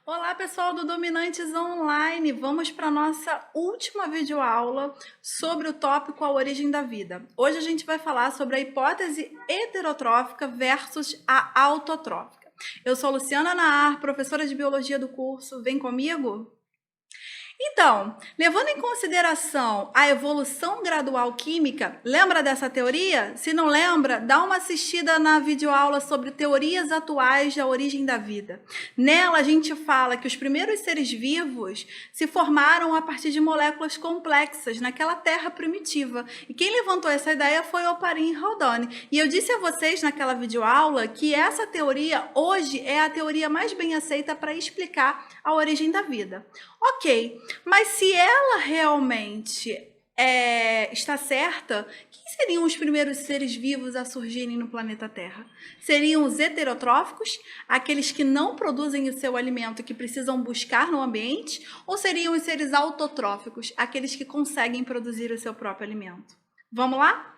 Olá, pessoal do Dominantes Online! Vamos para a nossa última videoaula sobre o tópico A Origem da Vida. Hoje a gente vai falar sobre a hipótese heterotrófica versus a autotrófica. Eu sou Luciana Naar, professora de Biologia do curso. Vem comigo? Então, levando em consideração a evolução gradual química, lembra dessa teoria? Se não lembra, dá uma assistida na videoaula sobre teorias atuais da origem da vida. Nela, a gente fala que os primeiros seres vivos se formaram a partir de moléculas complexas naquela terra primitiva. E quem levantou essa ideia foi Oparin Haldane. E eu disse a vocês naquela videoaula que essa teoria hoje é a teoria mais bem aceita para explicar a origem da vida. Ok, mas se ela realmente está certa, quem seriam os primeiros seres vivos a surgirem no planeta Terra? Seriam os heterotróficos, aqueles que não produzem o seu alimento e que precisam buscar no ambiente? Ou seriam os seres autotróficos, aqueles que conseguem produzir o seu próprio alimento? Vamos lá?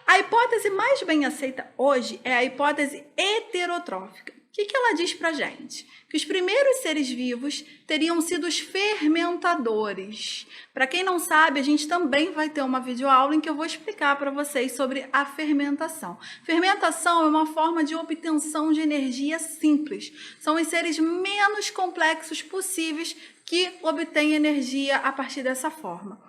A hipótese mais bem aceita hoje é a hipótese heterotrófica. O que ela diz pra gente? Que os primeiros seres vivos teriam sido os fermentadores. Para quem não sabe, a gente também vai ter uma videoaula em que eu vou explicar para vocês sobre a fermentação. Fermentação é uma forma de obtenção de energia simples. São os seres menos complexos possíveis que obtêm energia a partir dessa forma.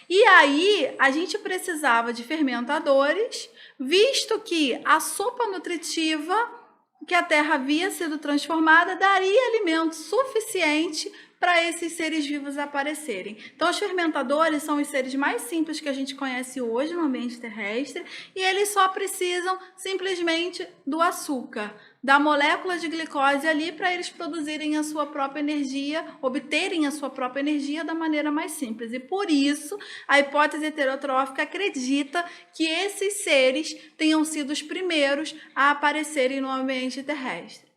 E aí, a gente precisava de fermentadores, visto que a sopa nutritiva que a terra havia sido transformada daria alimento suficiente para esses seres vivos aparecerem. Então, os fermentadores são os seres mais simples que a gente conhece hoje no ambiente terrestre e eles só precisam simplesmente do açúcar, da molécula de glicose ali para eles produzirem a sua própria energia, obterem a sua própria energia da maneira mais simples. E por isso, a hipótese heterotrófica acredita que esses seres tenham sido os primeiros a aparecerem no ambiente terrestre.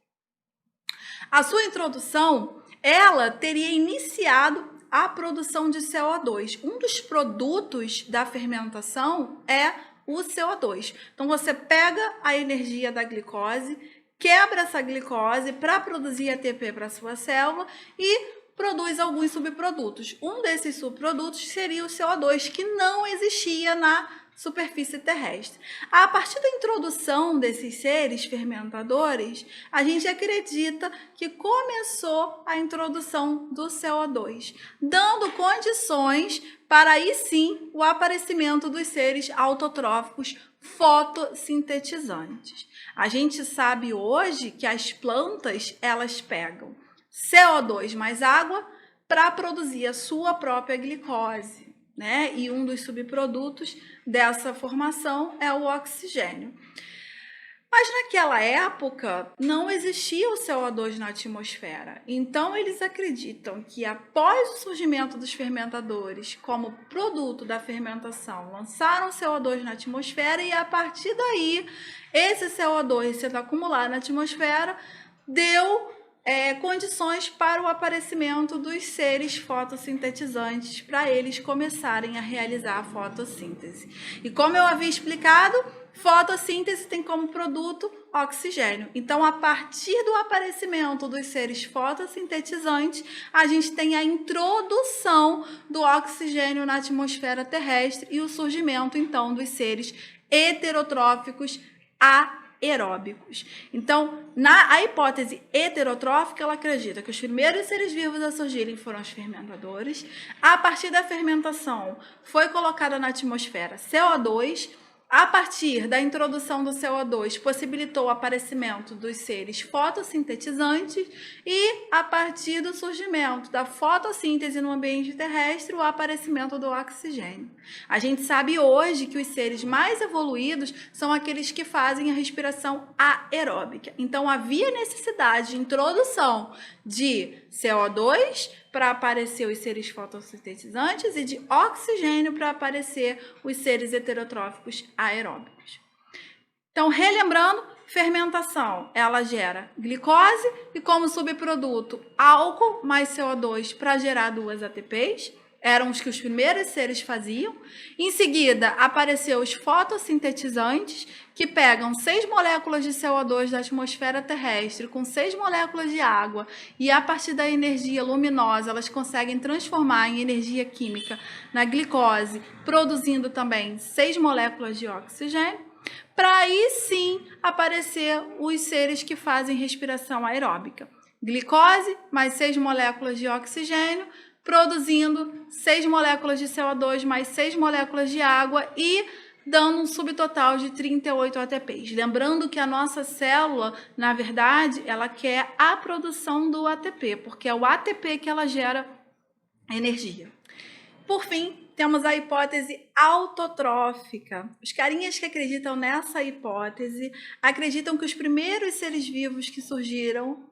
A sua introdução, ela teria iniciado a produção de CO2. Um dos produtos da fermentação é o CO2. Então, você pega a energia da glicose, quebra essa glicose para produzir ATP para a sua célula e produz alguns subprodutos. Um desses subprodutos seria o CO2, que não existia na superfície terrestre. A partir da introdução desses seres fermentadores, a gente acredita que começou a introdução do CO2, dando condições para aí sim o aparecimento dos seres autotróficos fotossintetizantes. A gente sabe hoje que as plantas, elas pegam CO2 mais água para produzir a sua própria glicose, né? E um dos subprodutos dessa formação é o oxigênio. Mas naquela época não existia o CO2 na atmosfera, então eles acreditam que após o surgimento dos fermentadores como produto da fermentação, lançaram CO2 na atmosfera e a partir daí esse CO2 sendo acumulado na atmosfera deu condições para o aparecimento dos seres fotossintetizantes, para eles começarem a realizar a fotossíntese. E como eu havia explicado, fotossíntese tem como produto oxigênio. Então, a partir do aparecimento dos seres fotossintetizantes, a gente tem a introdução do oxigênio na atmosfera terrestre e o surgimento, então, dos seres heterotróficos aeróbicos. Então, a hipótese heterotrófica, ela acredita que os primeiros seres vivos a surgirem foram os fermentadores. A partir da fermentação, foi colocada na atmosfera CO2. A partir da introdução do CO2, possibilitou o aparecimento dos seres fotossintetizantes e, a partir do surgimento da fotossíntese no ambiente terrestre, o aparecimento do oxigênio. A gente sabe hoje que os seres mais evoluídos são aqueles que fazem a respiração aeróbica. Então, havia necessidade de introdução de CO2 para aparecer os seres fotossintetizantes e de oxigênio para aparecer os seres heterotróficos aeróbicos. Então, relembrando, fermentação, ela gera glicose e como subproduto álcool mais CO2 para gerar 2 ATPs. eram os que os primeiros seres faziam. Em seguida, apareceu os fotossintetizantes, que pegam 6 moléculas de CO2 da atmosfera terrestre com 6 moléculas de água e a partir da energia luminosa elas conseguem transformar em energia química na glicose, produzindo também 6 moléculas de oxigênio, para aí sim aparecer os seres que fazem respiração aeróbica. Glicose mais 6 moléculas de oxigênio, produzindo 6 moléculas de CO2 mais 6 moléculas de água e dando um subtotal de 38 ATPs. Lembrando que a nossa célula, na verdade, ela quer a produção do ATP, porque é o ATP que ela gera energia. Por fim, temos a hipótese autotrófica. Os carinhas que acreditam nessa hipótese acreditam que os primeiros seres vivos que surgiram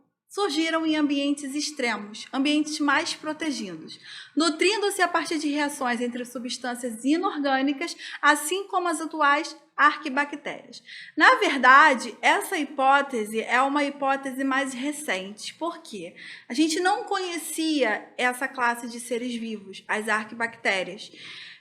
em ambientes extremos, ambientes mais protegidos, nutrindo-se a partir de reações entre substâncias inorgânicas, assim como as atuais arquibactérias. Na verdade, essa hipótese é uma hipótese mais recente. Por quê? A gente não conhecia essa classe de seres vivos, as arquibactérias,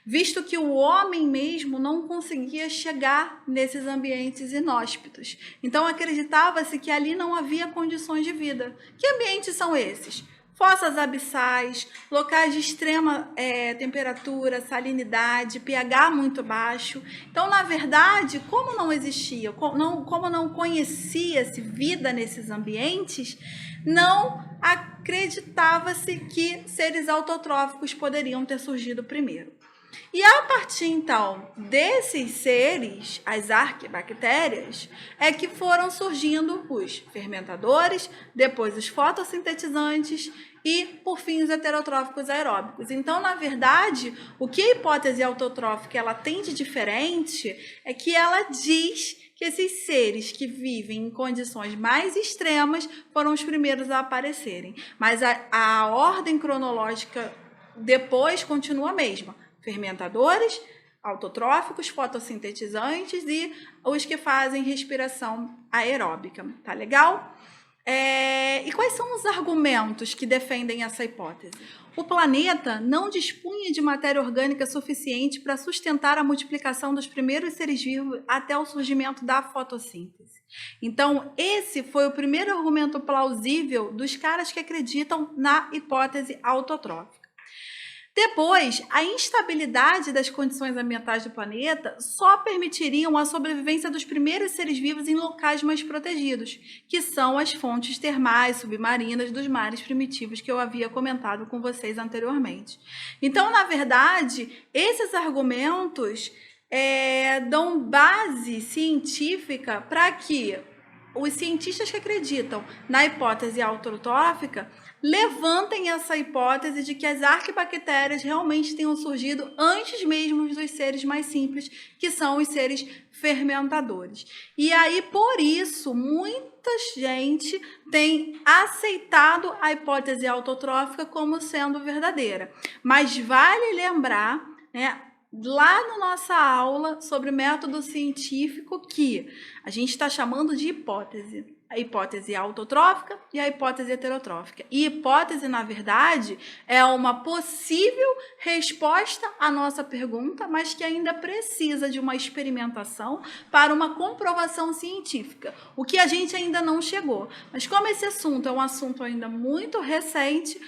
visto que o homem mesmo não conseguia chegar nesses ambientes inóspitos. Então, acreditava-se que ali não havia condições de vida. Que ambientes são esses? Fossas abissais, locais de extrema temperatura, salinidade, pH muito baixo. Então, na verdade, como não existia, como não conhecia-se vida nesses ambientes, não acreditava-se que seres autotróficos poderiam ter surgido primeiro. E a partir, então, desses seres, as arquibactérias, é que foram surgindo os fermentadores, depois os fotossintetizantes e, por fim, os heterotróficos aeróbicos. Então, na verdade, o que a hipótese autotrófica ela tem de diferente é que ela diz que esses seres que vivem em condições mais extremas foram os primeiros a aparecerem. Mas a ordem cronológica depois continua a mesma. Fermentadores, autotróficos, fotossintetizantes e os que fazem respiração aeróbica. Tá legal? E quais são os argumentos que defendem essa hipótese? O planeta não dispunha de matéria orgânica suficiente para sustentar a multiplicação dos primeiros seres vivos até o surgimento da fotossíntese. Então, esse foi o primeiro argumento plausível dos caras que acreditam na hipótese autotrófica. Depois, a instabilidade das condições ambientais do planeta só permitiriam a sobrevivência dos primeiros seres vivos em locais mais protegidos, que são as fontes termais submarinas dos mares primitivos que eu havia comentado com vocês anteriormente. Então, na verdade, esses argumentos dão base científica para que os cientistas que acreditam na hipótese autotrófica levantem essa hipótese de que as arquibactérias realmente tenham surgido antes mesmo dos seres mais simples, que são os seres fermentadores. E aí, por isso, muita gente tem aceitado a hipótese autotrófica como sendo verdadeira. Mas vale lembrar, né, lá na nossa aula sobre método científico, que a gente está chamando de hipótese. A hipótese autotrófica e a hipótese heterotrófica. E hipótese, na verdade, é uma possível resposta à nossa pergunta, mas que ainda precisa de uma experimentação para uma comprovação científica, o que a gente ainda não chegou. Mas como esse assunto é um assunto ainda muito recente,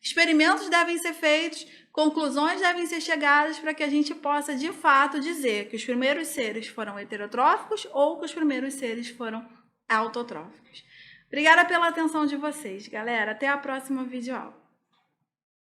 experimentos devem ser feitos, conclusões devem ser chegadas para que a gente possa, de fato, dizer que os primeiros seres foram heterotróficos ou que os primeiros seres foram autotróficos. Obrigada pela atenção de vocês, galera. Até a próxima videoaula.